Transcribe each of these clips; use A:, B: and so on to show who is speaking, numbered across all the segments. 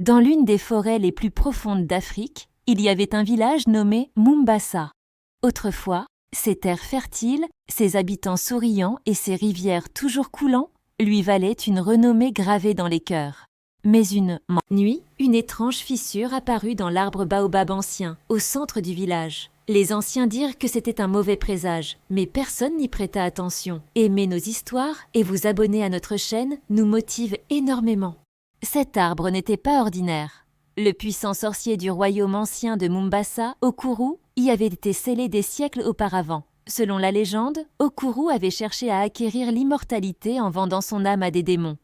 A: Dans l'une des forêts les plus profondes d'Afrique, il y avait un village nommé Mombasa. Autrefois, ses terres fertiles, ses habitants souriants et ses rivières toujours coulant lui valaient une renommée gravée dans les cœurs. Mais une nuit, une étrange fissure apparut dans l'arbre baobab ancien, au centre du village. Les anciens dirent que c'était un mauvais présage, mais personne n'y prêta attention. Aimer nos histoires et vous abonner à notre chaîne nous motive énormément. Cet arbre n'était pas ordinaire. Le puissant sorcier du royaume ancien de Mombasa, Okuru, y avait été scellé des siècles auparavant. Selon la légende, Okuru avait cherché à acquérir l'immortalité en vendant son âme à des démons.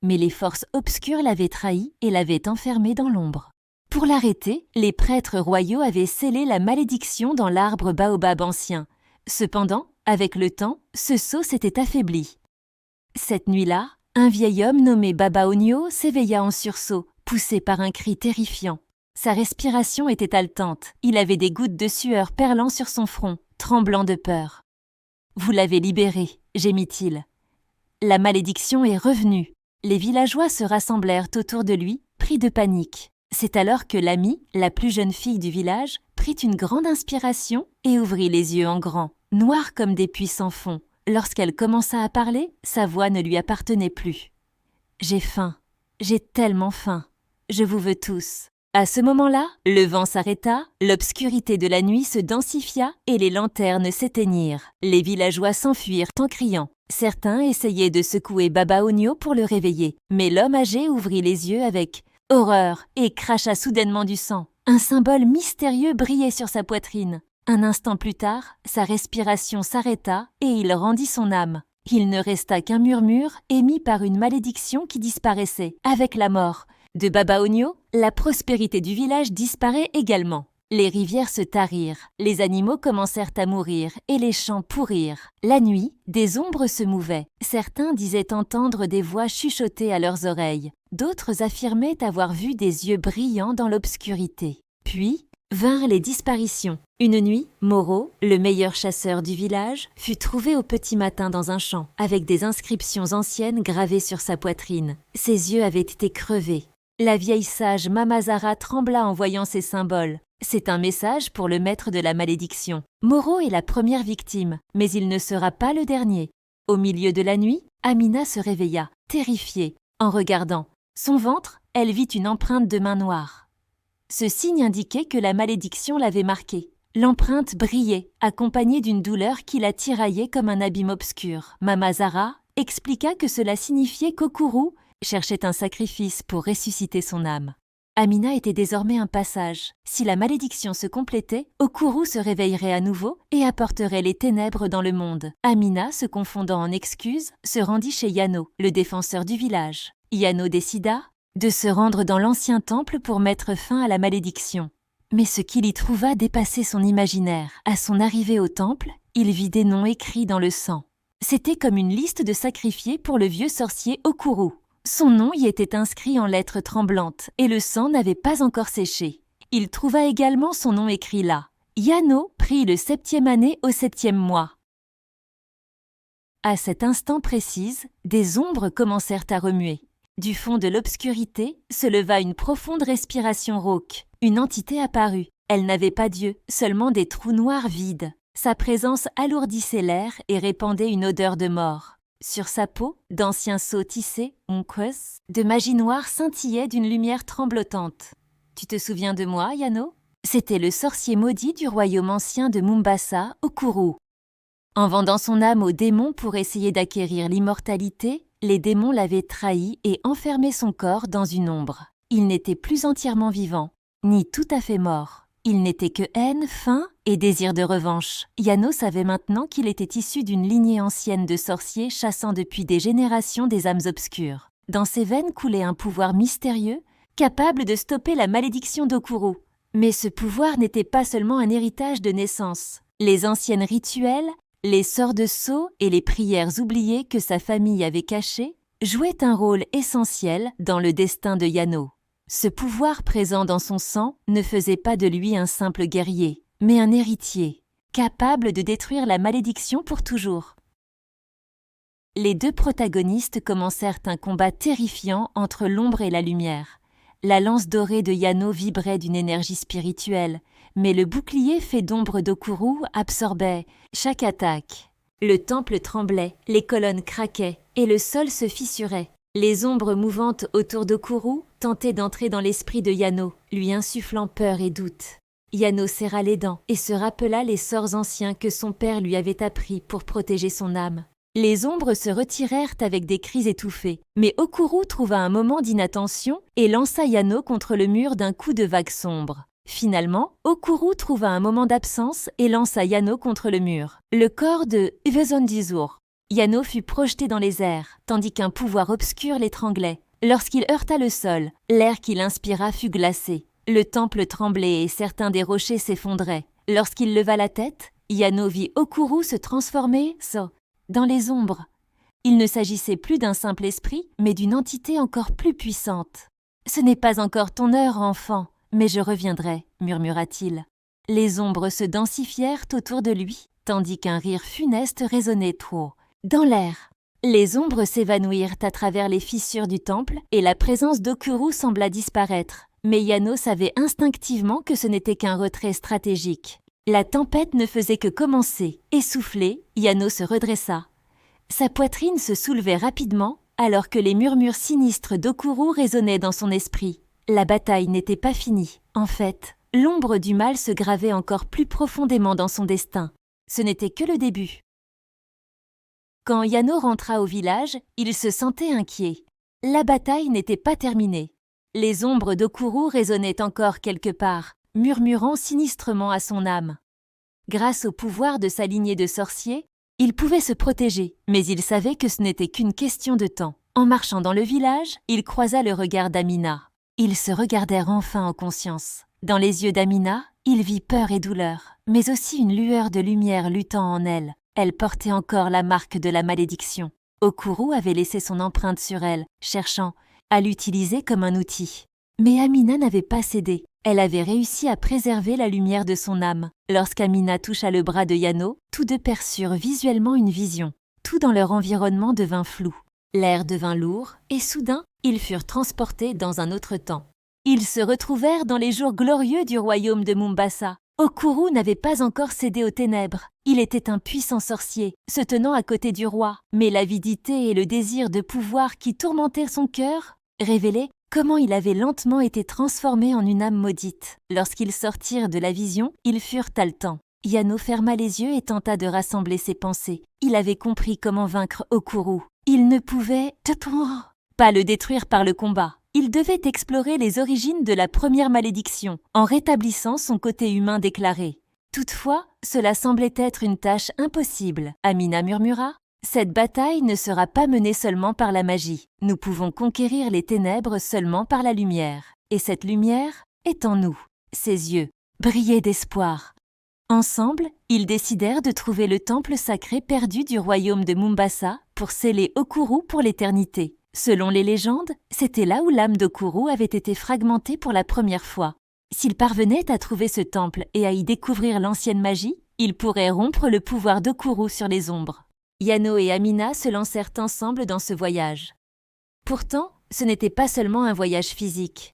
A: Mais les forces obscures l'avaient trahi et l'avaient enfermé dans l'ombre. Pour l'arrêter, les prêtres royaux avaient scellé la malédiction dans l'arbre baobab ancien. Cependant, avec le temps, ce sceau s'était affaibli. Cette nuit-là, un vieil homme nommé Baba Onyo s'éveilla en sursaut, poussé par un cri terrifiant. Sa respiration était haletante, il avait des gouttes de sueur perlant sur son front, tremblant de peur. « Vous l'avez libéré » gémit-il. « La malédiction est revenue. » Les villageois se rassemblèrent autour de lui, pris de panique. C'est alors que l'amie, la plus jeune fille du village, prit une grande inspiration et ouvrit les yeux en grand, noirs comme des puits sans fond. Lorsqu'elle commença à parler, sa voix ne lui appartenait plus. « J'ai faim, j'ai tellement faim, je vous veux tous. » À ce moment-là, le vent s'arrêta, l'obscurité de la nuit se densifia et les lanternes s'éteignirent. Les villageois s'enfuirent en criant. Certains essayaient de secouer Baba Onyo pour le réveiller, mais l'homme âgé ouvrit les yeux avec horreur et cracha soudainement du sang. Un symbole mystérieux brillait sur sa poitrine. Un instant plus tard, sa respiration s'arrêta et il rendit son âme. Il ne resta qu'un murmure émis par une malédiction qui disparaissait avec la mort. De Baba Onyo, la prospérité du village disparaît également. Les rivières se tarirent, les animaux commencèrent à mourir et les champs pourrirent. La nuit, des ombres se mouvaient. Certains disaient entendre des voix chuchoter à leurs oreilles. D'autres affirmaient avoir vu des yeux brillants dans l'obscurité. Puis vinrent les disparitions. Une nuit, Moro, le meilleur chasseur du village, fut trouvé au petit matin dans un champ, avec des inscriptions anciennes gravées sur sa poitrine. Ses yeux avaient été crevés. La vieille sage Mamazara trembla en voyant ces symboles. C'est un message pour le maître de la malédiction. Moro est la première victime, mais il ne sera pas le dernier. Au milieu de la nuit, Amina se réveilla, terrifiée. En regardant son ventre, elle vit une empreinte de main noire. Ce signe indiquait que la malédiction l'avait marquée. L'empreinte brillait, accompagnée d'une douleur qui la tiraillait comme un abîme obscur. Mamazara expliqua que cela signifiait qu'Okuru cherchait un sacrifice pour ressusciter son âme. Amina était désormais un passage. Si la malédiction se complétait, Okuru se réveillerait à nouveau et apporterait les ténèbres dans le monde. Amina, se confondant en excuses, se rendit chez Yano, le défenseur du village. Yano décida de se rendre dans l'ancien temple pour mettre fin à la malédiction. Mais ce qu'il y trouva dépassait son imaginaire. À son arrivée au temple, il vit des noms écrits dans le sang. C'était comme une liste de sacrifiés pour le vieux sorcier Okuru. Son nom y était inscrit en lettres tremblantes et le sang n'avait pas encore séché. Il trouva également son nom écrit là. Yano prit le 7e année au 7e mois. À cet instant précis, des ombres commencèrent à remuer. Du fond de l'obscurité se leva une profonde respiration rauque. Une entité apparut. Elle n'avait pas d'yeux, seulement des trous noirs vides. Sa présence alourdissait l'air et répandait une odeur de mort. Sur sa peau, d'anciens sceaux tissés, de magie noire scintillaient d'une lumière tremblotante. « Tu te souviens de moi, Yano ?» C'était le sorcier maudit du royaume ancien de Mombasa, Okuru. En vendant son âme aux démons pour essayer d'acquérir l'immortalité, les démons l'avaient trahi et enfermé son corps dans une ombre. Il n'était plus entièrement vivant, ni tout à fait mort. Il n'était que haine, faim et désir de revanche. Yano savait maintenant qu'il était issu d'une lignée ancienne de sorciers chassant depuis des générations des âmes obscures. Dans ses veines coulait un pouvoir mystérieux, capable de stopper la malédiction d'Okuru. Mais ce pouvoir n'était pas seulement un héritage de naissance. Les anciennes rituels, les sorts de sceaux et les prières oubliées que sa famille avait cachées jouaient un rôle essentiel dans le destin de Yano. Ce pouvoir présent dans son sang ne faisait pas de lui un simple guerrier, mais un héritier, capable de détruire la malédiction pour toujours. Les deux protagonistes commencèrent un combat terrifiant entre l'ombre et la lumière. La lance dorée de Yano vibrait d'une énergie spirituelle, mais le bouclier fait d'ombre d'Okuru absorbait chaque attaque. Le temple tremblait, les colonnes craquaient, et le sol se fissurait. Les ombres mouvantes autour d'Okuru tentaient d'entrer dans l'esprit de Yano, lui insufflant peur et doute. Yano serra les dents et se rappela les sorts anciens que son père lui avait appris pour protéger son âme. Les ombres se retirèrent avec des cris étouffés, mais Okuru trouva un moment d'inattention et lança Yano contre le mur d'un coup de vague sombre. Finalement, Okuru trouva un moment d'absence et lança Yano contre le mur. Le corps de Vezondizur. Yano fut projeté dans les airs, tandis qu'un pouvoir obscur l'étranglait. Lorsqu'il heurta le sol, l'air qu'il inspira fut glacé. Le temple tremblait et certains des rochers s'effondraient. Lorsqu'il leva la tête, Yano vit Okuru se transformer dans les ombres. Il ne s'agissait plus d'un simple esprit, mais d'une entité encore plus puissante. « Ce n'est pas encore ton heure, enfant, mais je reviendrai, » murmura-t-il. Les ombres se densifièrent autour de lui, tandis qu'un rire funeste résonnait trop. Dans l'air, les ombres s'évanouirent à travers les fissures du temple et la présence d'Okuru sembla disparaître. Mais Yano savait instinctivement que ce n'était qu'un retrait stratégique. La tempête ne faisait que commencer. Essoufflé, Yano se redressa. Sa poitrine se soulevait rapidement alors que les murmures sinistres d'Okuru résonnaient dans son esprit. La bataille n'était pas finie. En fait, l'ombre du mal se gravait encore plus profondément dans son destin. Ce n'était que le début. Quand Yano rentra au village, il se sentait inquiet. La bataille n'était pas terminée. Les ombres d'Okuru résonnaient encore quelque part, murmurant sinistrement à son âme. Grâce au pouvoir de sa lignée de sorciers, il pouvait se protéger, mais il savait que ce n'était qu'une question de temps. En marchant dans le village, il croisa le regard d'Amina. Ils se regardèrent enfin en conscience. Dans les yeux d'Amina, il vit peur et douleur, mais aussi une lueur de lumière luttant en elle. Elle portait encore la marque de la malédiction. Okuru avait laissé son empreinte sur elle, cherchant à l'utiliser comme un outil. Mais Amina n'avait pas cédé. Elle avait réussi à préserver la lumière de son âme. Lorsqu'Amina toucha le bras de Yano, tous deux perçurent visuellement une vision. Tout dans leur environnement devint flou. L'air devint lourd, et soudain, ils furent transportés dans un autre temps. Ils se retrouvèrent dans les jours glorieux du royaume de Mombasa. Okuru n'avait pas encore cédé aux ténèbres. Il était un puissant sorcier, se tenant à côté du roi. Mais l'avidité et le désir de pouvoir qui tourmentaient son cœur révélaient comment il avait lentement été transformé en une âme maudite. Lorsqu'ils sortirent de la vision, ils furent haletants. Yano ferma les yeux et tenta de rassembler ses pensées. Il avait compris comment vaincre Okuru. Il ne pouvait pas le détruire par le combat. Il devait explorer les origines de la première malédiction, en rétablissant son côté humain déclaré. Toutefois, cela semblait être une tâche impossible. Amina murmura. Cette bataille ne sera pas menée seulement par la magie. Nous pouvons conquérir les ténèbres seulement par la lumière. Et cette lumière est en nous. Ses yeux brillaient d'espoir. Ensemble, ils décidèrent de trouver le temple sacré perdu du royaume de Mombasa pour sceller Okuru pour l'éternité. Selon les légendes, c'était là où l'âme d'Okuru avait été fragmentée pour la première fois. S'ils parvenaient à trouver ce temple et à y découvrir l'ancienne magie, ils pourraient rompre le pouvoir d'Okuru sur les ombres. Yano et Amina se lancèrent ensemble dans ce voyage. Pourtant, ce n'était pas seulement un voyage physique.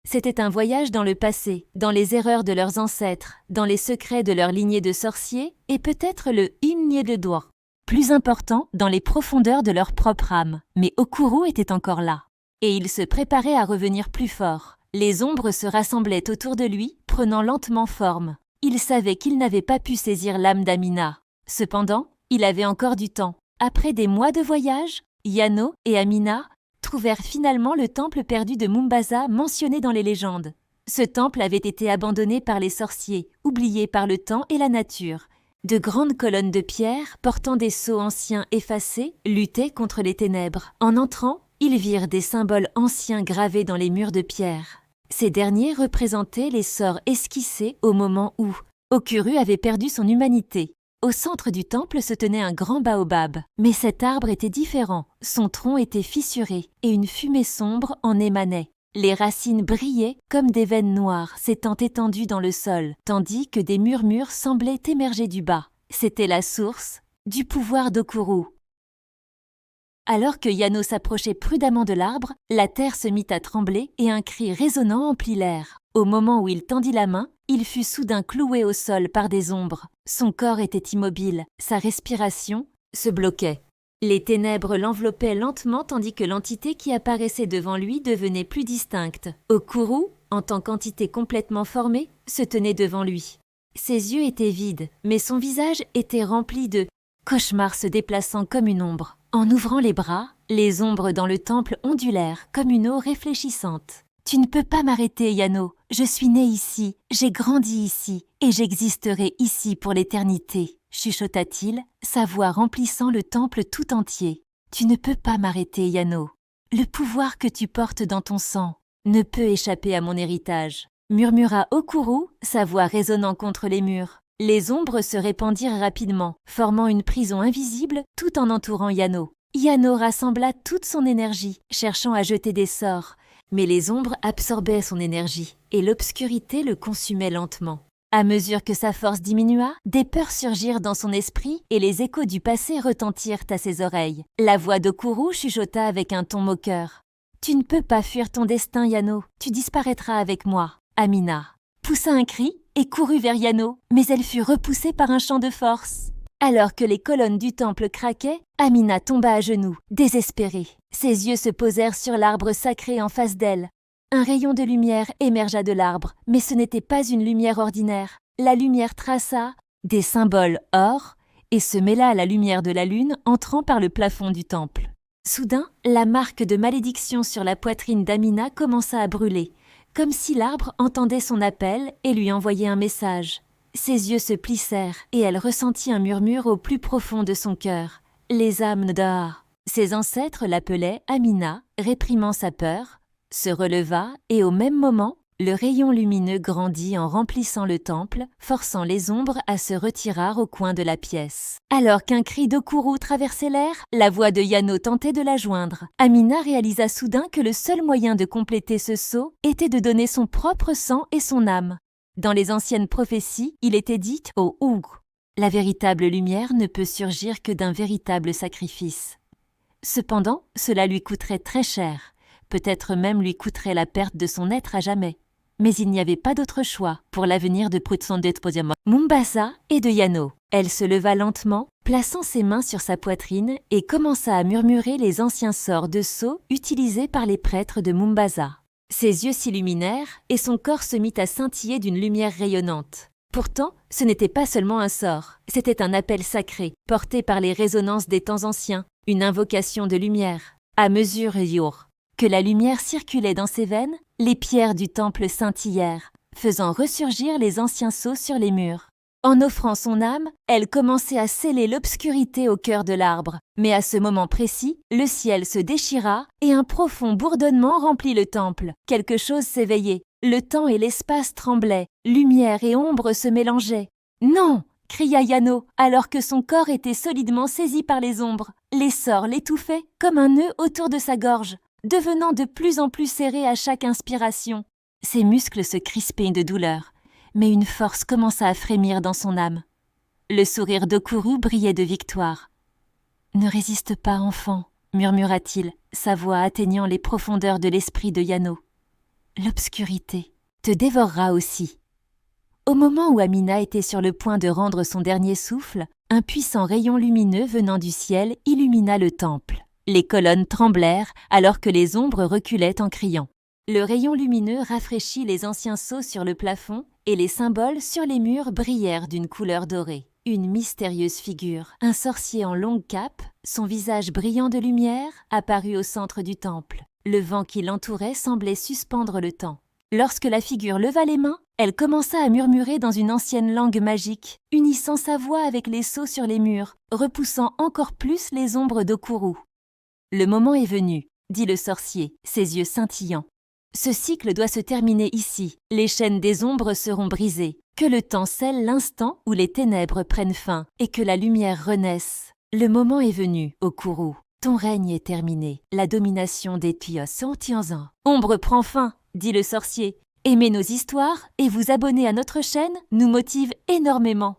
A: C'était un voyage dans le passé, dans les erreurs de leurs ancêtres, dans les secrets de leur lignée de sorciers et peut-être le lignée de doigts. Plus important, dans les profondeurs de leur propre âme. Mais Okuru était encore là. Et il se préparait à revenir plus fort. Les ombres se rassemblaient autour de lui, prenant lentement forme. Il savait qu'il n'avait pas pu saisir l'âme d'Amina. Cependant, il avait encore du temps. Après des mois de voyage, Yano et Amina trouvèrent finalement le temple perdu de Mombasa mentionné dans les légendes. Ce temple avait été abandonné par les sorciers, oublié par le temps et la nature. De grandes colonnes de pierre, portant des sceaux anciens effacés, luttaient contre les ténèbres. En entrant, ils virent des symboles anciens gravés dans les murs de pierre. Ces derniers représentaient les sorts esquissés au moment où Okuru avait perdu son humanité. Au centre du temple se tenait un grand baobab, mais cet arbre était différent. Son tronc était fissuré et une fumée sombre en émanait. Les racines brillaient comme des veines noires s'étant étendues dans le sol, tandis que des murmures semblaient émerger du bas. C'était la source du pouvoir d'Okuru. Alors que Yano s'approchait prudemment de l'arbre, la terre se mit à trembler et un cri résonnant emplit l'air. Au moment où il tendit la main, il fut soudain cloué au sol par des ombres. Son corps était immobile, sa respiration se bloquait. Les ténèbres l'enveloppaient lentement tandis que l'entité qui apparaissait devant lui devenait plus distincte. Okuru, en tant qu'entité complètement formée, se tenait devant lui. Ses yeux étaient vides, mais son visage était rempli de cauchemars se déplaçant comme une ombre. En ouvrant les bras, les ombres dans le temple ondulèrent comme une eau réfléchissante. « Tu ne peux pas m'arrêter, Yano. Je suis né ici, j'ai grandi ici, et j'existerai ici pour l'éternité. » chuchota-t-il, sa voix remplissant le temple tout entier. « Tu ne peux pas m'arrêter, Yano. Le pouvoir que tu portes dans ton sang ne peut échapper à mon héritage. » murmura Okuru, sa voix résonnant contre les murs. Les ombres se répandirent rapidement, formant une prison invisible tout en entourant Yano. Yano rassembla toute son énergie, cherchant à jeter des sorts, mais les ombres absorbaient son énergie et l'obscurité le consumait lentement. À mesure que sa force diminua, des peurs surgirent dans son esprit et les échos du passé retentirent à ses oreilles. La voix d'Okuru chuchota avec un ton moqueur. « Tu ne peux pas fuir ton destin, Yano, tu disparaîtras avec moi. » Amina poussa un cri et courut vers Yano, mais elle fut repoussée par un chant de force. Alors que les colonnes du temple craquaient, Amina tomba à genoux, désespérée. Ses yeux se posèrent sur l'arbre sacré en face d'elle. Un rayon de lumière émergea de l'arbre, mais ce n'était pas une lumière ordinaire. La lumière traça des symboles or et se mêla à la lumière de la lune entrant par le plafond du temple. Soudain, la marque de malédiction sur la poitrine d'Amina commença à brûler, comme si l'arbre entendait son appel et lui envoyait un message. Ses yeux se plissèrent et elle ressentit un murmure au plus profond de son cœur. Les âmes d'Aa. Ses ancêtres l'appelaient Amina, réprimant sa peur, se releva et au même moment, le rayon lumineux grandit en remplissant le temple, forçant les ombres à se retirer au coin de la pièce. Alors qu'un cri d'Okuru traversait l'air, la voix de Yano tentait de la joindre. Amina réalisa soudain que le seul moyen de compléter ce saut était de donner son propre sang et son âme. Dans les anciennes prophéties, il était dit au Oug. La véritable lumière ne peut surgir que d'un véritable sacrifice. Cependant, cela lui coûterait très cher, peut-être même lui coûterait la perte de son être à jamais. Mais il n'y avait pas d'autre choix pour l'avenir de Mumbasa et de Yano. Elle se leva lentement, plaçant ses mains sur sa poitrine et commença à murmurer les anciens sorts de sceaux utilisés par les prêtres de Mumbasa. Ses yeux s'illuminèrent et son corps se mit à scintiller d'une lumière rayonnante. Pourtant, ce n'était pas seulement un sort, c'était un appel sacré, porté par les résonances des temps anciens, une invocation de lumière. À mesure que la lumière circulait dans ses veines, les pierres du temple scintillèrent, faisant ressurgir les anciens sceaux sur les murs. En offrant son âme, elle commençait à sceller l'obscurité au cœur de l'arbre. Mais à ce moment précis, le ciel se déchira et un profond bourdonnement remplit le temple. Quelque chose s'éveillait. Le temps et l'espace tremblaient. Lumière et ombre se mélangeaient. « Non !» cria Yano, alors que son corps était solidement saisi par les ombres. Les sorts l'étouffaient comme un nœud autour de sa gorge, devenant de plus en plus serré à chaque inspiration. Ses muscles se crispaient de douleur, mais une force commença à frémir dans son âme. Le sourire d'Okuru brillait de victoire. « Ne résiste pas, enfant, » murmura-t-il, sa voix atteignant les profondeurs de l'esprit de Yano. « L'obscurité te dévorera aussi. » Au moment où Amina était sur le point de rendre son dernier souffle, un puissant rayon lumineux venant du ciel illumina le temple. Les colonnes tremblèrent alors que les ombres reculaient en criant. Le rayon lumineux rafraîchit les anciens sceaux sur le plafond et les symboles sur les murs brillèrent d'une couleur dorée. Une mystérieuse figure, un sorcier en longue cape, son visage brillant de lumière, apparut au centre du temple. Le vent qui l'entourait semblait suspendre le temps. Lorsque la figure leva les mains, elle commença à murmurer dans une ancienne langue magique, unissant sa voix avec les sceaux sur les murs, repoussant encore plus les ombres d'Okuru. « Le moment est venu, » dit le sorcier, ses yeux scintillants. « Ce cycle doit se terminer ici, les chaînes des ombres seront brisées. Que le temps scelle l'instant où les ténèbres prennent fin et que la lumière renaisse. Le moment est venu, Okuru. Ton règne est terminé, la domination des Tios sont Tianzan. Ombre prend fin, dit le sorcier. Aimez nos histoires et vous abonner à notre chaîne nous motive énormément.